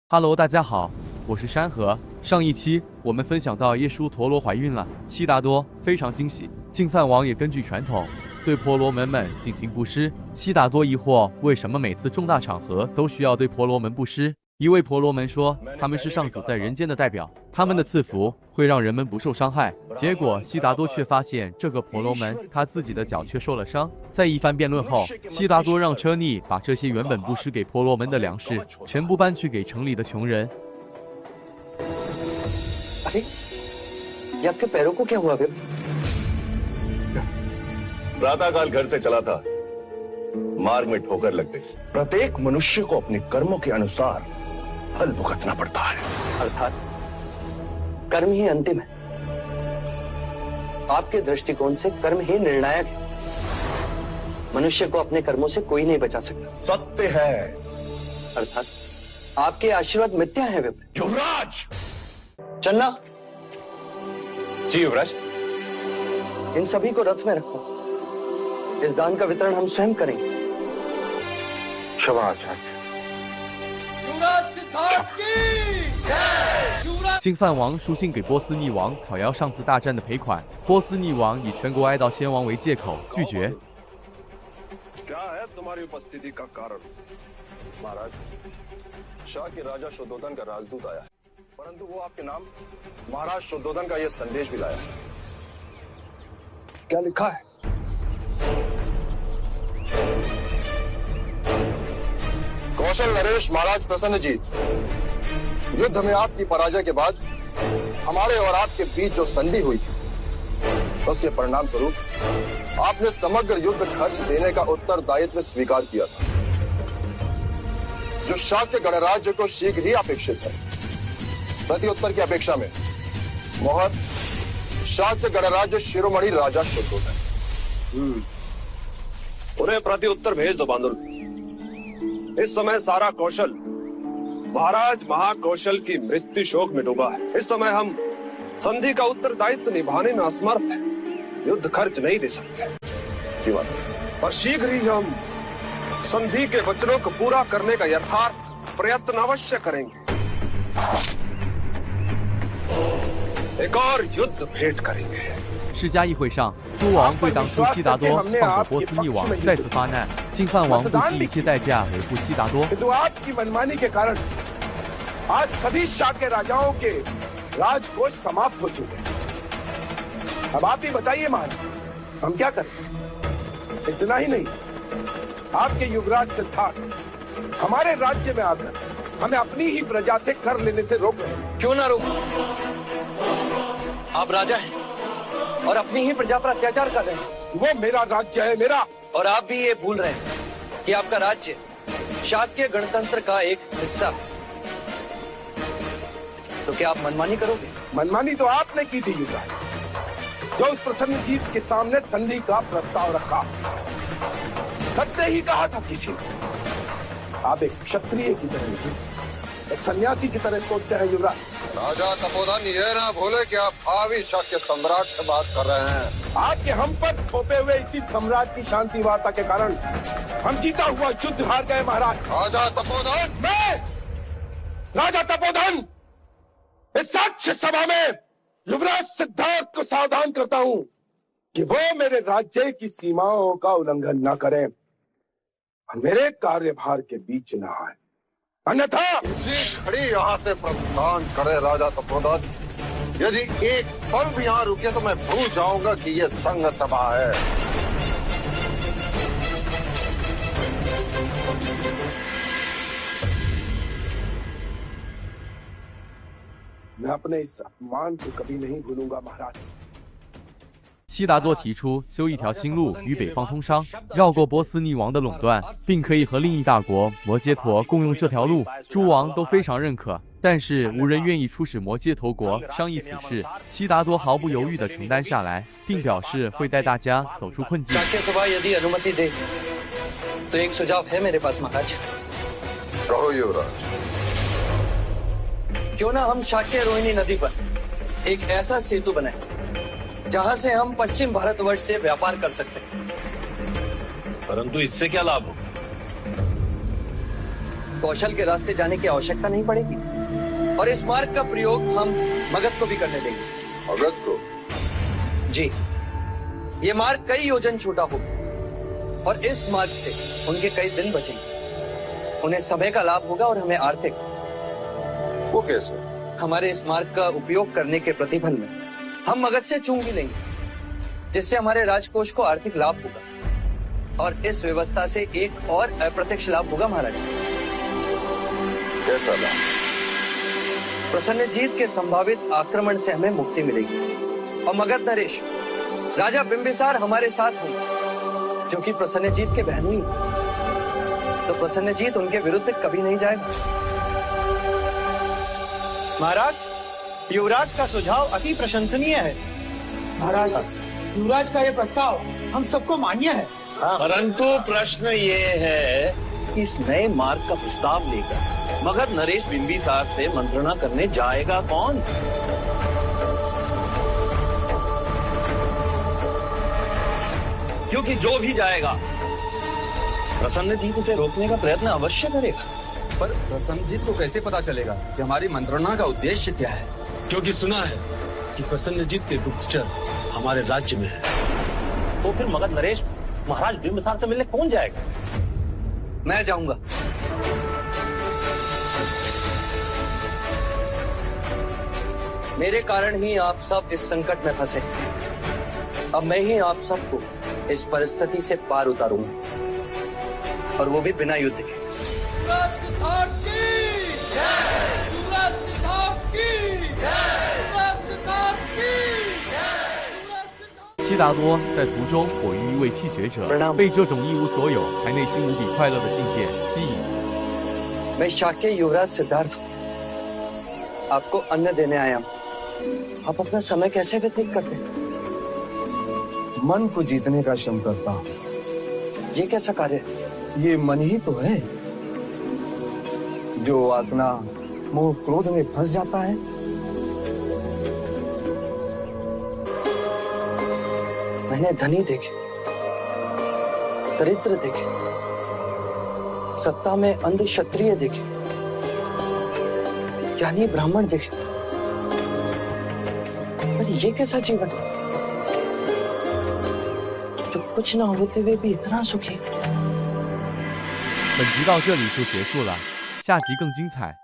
Hello，大家好，我是山河。上一期我们分享到耶稣陀罗怀孕了，悉达多非常惊喜。净饭王也根据传统对婆罗门们进行布施。悉达多疑惑为什么每次重大场合都需要对婆罗门布施。一位婆罗门说，他们是上主在人间的代表，他们的赐福会让人们不受伤害。结果悉达多却发现这个婆罗门他自己的脚却受了伤。在一番辩论后，悉达多让车尼把这些原本布施给婆罗门的粮食全部搬去给城里的穷人。ये आपके पैरों को क्या हुआ बे? प्रातःकाल घर से चला था, मार्ग में ठोकर लग गई। प्रत्येक मनुष्य को अपने कर्मों के अनुसार फल भुगतना पड़ता है। अर्थात कर्म ही अंतिम है। आपके दृष्टिकोण से कर्म ही निर्णायक है। मनुष्य को अपने कर्मों से कोई नहीं बचा सकता। सत्य है। अर्थात आपके आशीर्वाद मिथ्या है विप्र। युवराज! चन्ना, जी युवराज। इन सभी को रथ में रखो। इस दान का वितरण हम स्वयं करेंगे। क्षमाचार्य। 净饭王书信给波斯匿王讨要上次大战的赔款，波斯匿王以全国哀悼先王为借口拒绝。 क्या है तुम्हारी उपस्थिति का कारण? महाराज, शाह के राजा शुद्धोधन का राजदूत आया है, परंतु वो आपके नाम महाराज शुद्धोधन का ये संदेश भी लाया है। क्या लिखा है? कौशल नरेश महाराज प्रसन्नजीत, युद्ध में आपकी पराजय के बाद हमारे और आपके बीच जो संधि हुई थी, उसके परिणाम स्वरूप आपने समग्र युद्ध खर्च देने का उत्तरदायित्व स्वीकार किया था, जो शाक्य गणराज्य को शीघ्र ही अपेक्षित है। प्रत्युत्तर की अपेक्षा में मोहर शाक्य गणराज्य शिरोमणि राजा शुद्धोधन। उन्हें प्रत्युत्तर भेज दो बांदुल। इस समय सारा कौशल महाराज महाकौशल की मृत्यु शोक में डूबा है। इस समय हम संधि का उत्तरदायित्व निभाने में असमर्थ हैं। युद्ध खर्च नहीं दे सकते जीवन, पर शीघ्र ही हम संधि के वचनों को पूरा करने का यथार्थ प्रयत्न अवश्य करेंगे। एक और युद्ध भेंट करेंगे। 世家议会上，诸王对当初悉达多放走波斯匿王再次发难，净饭王不惜一切代价维护悉达多。 किंतु आपकी मनमानी के कारण आज सभी शाह के राजाओं के राजकोष समाप्त हो चुके हैं। अब आप ही बताइए महाराज, हम क्या करें? इतना ही नहीं, आपके युवराज सिद्धार्थ हमारे राज्य में आकर हमें अपनी ही प्रजा से कर लेने से रोक रहे हैं। क्यों ना रोको? आप राजा हैं और अपनी ही प्रजा पर अत्याचार कर रहे हैं। वो मेरा राज्य है, मेरा। और आप भी ये भूल रहे हैं कि आपका राज्य शाक्य गणतंत्र का एक हिस्सा है। तो क्या आप मनमानी करोगे? मनमानी तो आपने की थी युवराज, जो उस प्रसन्नजीत के सामने संधि का प्रस्ताव रखा। सत्य ही कहा था किसी ने। आप एक क्षत्रिय की तरह नहीं, एक सन्यासी की तरह सोचते हैं युवराज। राजा तपोधन ये ना भूले कि आप भावी शाक्य सम्राट से बात कर रहे हैं। आपके हम पर थोपे हुए इसी सम्राट की शांति वार्ता के कारण हम जीता हुआ युद्ध हार गए महाराज। राजा तपोधन! मैं राजा तपोधन इस साक्ष्य सभा में युवराज सिद्धार्थ को सावधान करता हूं कि वो मेरे राज्य की सीमाओं का उल्लंघन न करें, मेरे कार्यभार के बीच न आए, अन्यथा इसी घड़ी यहाँ से प्रस्थान करे राजा तपोधन। यदि एक पल भी यहाँ रुके तो मैं भूल जाऊंगा कि ये संघ सभा है। मैं अपने इस अपमान को कभी नहीं भूलूंगा महाराज। 悉达多提出修一条新路与北方通商，绕过波斯匿王的垄断，并可以和另一大国摩羯陀共用这条路。诸王都非常认可，但是无人愿意出使摩羯陀国商议此事。悉达多毫不犹豫地承担下来，并表示会带大家走出困境。 शाक्य सभा यदि अनुमति दे तो एक सुझाव है मेरे पास महाराज। कहो युवराज। क्यों ना हम शाक्य रोहिणी नदी पर एक ऐसा सेतु बनाएं जहां से हम पश्चिम भारतवर्ष से व्यापार कर सकते हैं। परंतु इससे क्या लाभ हो? कौशल के रास्ते जाने की आवश्यकता नहीं पड़ेगी और इस मार्ग का प्रयोग हम मगध को भी करने देंगे। मगध को? जी, ये मार्ग कई योजन छोटा होगा और इस मार्ग से उनके कई दिन बचेंगे। उन्हें समय का लाभ होगा और हमें आर्थिक। वो कैसे? हमारे इस मार्ग का उपयोग करने के प्रतिफल में हम मगध से चूंगी लेंगे, जिससे हमारे राजकोष को आर्थिक लाभ होगा और इस व्यवस्था से एक और अप्रत्यक्ष लाभ होगा महाराज। कैसा लाभ? प्रसन्नजीत के संभावित आक्रमण से हमें मुक्ति मिलेगी और मगध नरेश राजा बिंबिसार हमारे साथ होंगे, जो कि प्रसन्नजीत के बहनोई, तो प्रसन्नजीत उनके विरुद्ध कभी नहीं जाएगा। महाराज, युवराज का सुझाव अति प्रशंसनीय है। महाराज, युवराज का यह प्रस्ताव हम सबको मान्य है। परंतु प्रश्न ये है कि इस नए मार्ग का प्रस्ताव लेकर मगध नरेश बिंबिसार से मंत्रणा करने जाएगा कौन? क्योंकि जो भी जाएगा प्रसन्नजीत उसे रोकने का प्रयत्न अवश्य करेगा। पर प्रसन्नजीत को कैसे पता चलेगा कि हमारी मंत्रणा का उद्देश्य क्या है? क्योंकि सुना है कि प्रसन्नजीत के गुप्तचर हमारे राज्य में है। तो फिर मगध नरेश महाराज बिंबिसार से मिलने कौन जाएगा? मैं जाऊंगा। मेरे कारण ही आप सब इस संकट में फंसे। अब मैं ही आप सबको इस परिस्थिति से पार उतारूंगा, और वो भी बिना युद्ध के।悉达多在途中火遇一位气绝者，被这种一无所有还内心无比快乐的境界吸引。 मैं शाक्य युवराज सिद्धार्थ हूं, आपको अन्न देने आया हूं। आप अपना समय कैसे व्यतीत करते हैं? मन को जीतने का श्रम करता हूँ। ये कैसा कार्य? ये मन ही तो है जो वासना मोह क्रोध में फंस जाता है। मैंने धनी देखे, दरिद्र देखे, सत्ता में अंध क्षत्रिय देखे, ज्ञानी ब्राह्मण देखे, पर ये कैसा जीवन जो कुछ ना होते हुए भी इतना सुखी।本集到这里就结束了，下集更精彩。